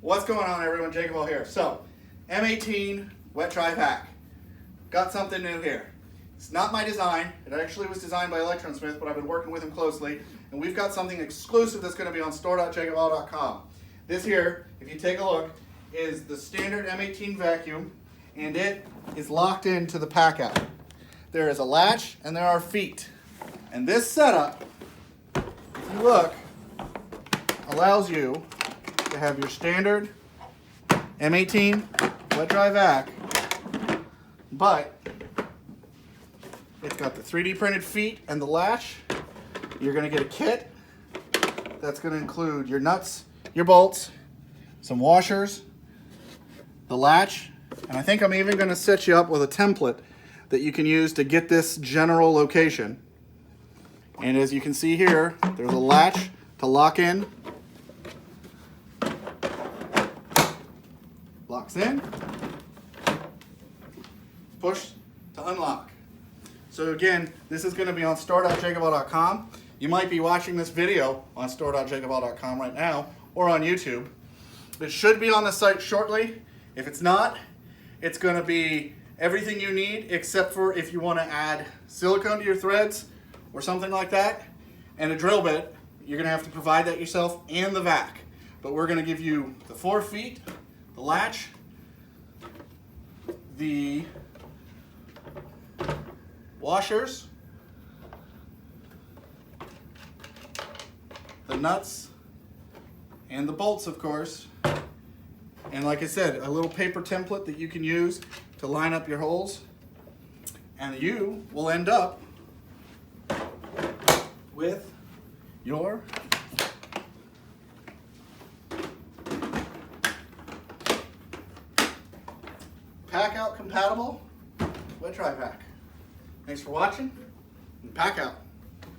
What's going on, everyone? Jacob here. So, M18 wet dry vac. Got something new here. It's not my design. It actually was designed by Electronsmith, but I've been working with him closely, and we've got something exclusive that's going to be on store.jacoball.com. This here, if you take a look, is the standard M18 vacuum, and it is locked into the PackOut. There is a latch and there are feet. And this setup, if you look, allows you to have your standard M18 wet dry vac, but it's got the 3D printed feet and the latch. You're going to get a kit that's going to include your nuts, your bolts, some washers, the latch, and I think I'm even going to set you up with a template that you can use to get this general location. And as you can see here, there's a latch to lock in. Locks in. Push to unlock. So again, this is going to be on store.jacoball.com. You might be watching this video on store.jacoball.com right now or on YouTube. It should be on the site shortly. If it's not, it's going to be everything you need except for if you want to add silicone to your threads or something like that, and a drill bit. You're going to have to provide that yourself and the vac. But we're going to give you the 4 feet, the latch, the washers, the nuts, and the bolts, of course. And like I said, a little paper template that you can use to line up your holes. And you will end up with your PackOut compatible wet dry vac. Thanks for watching, and PackOut.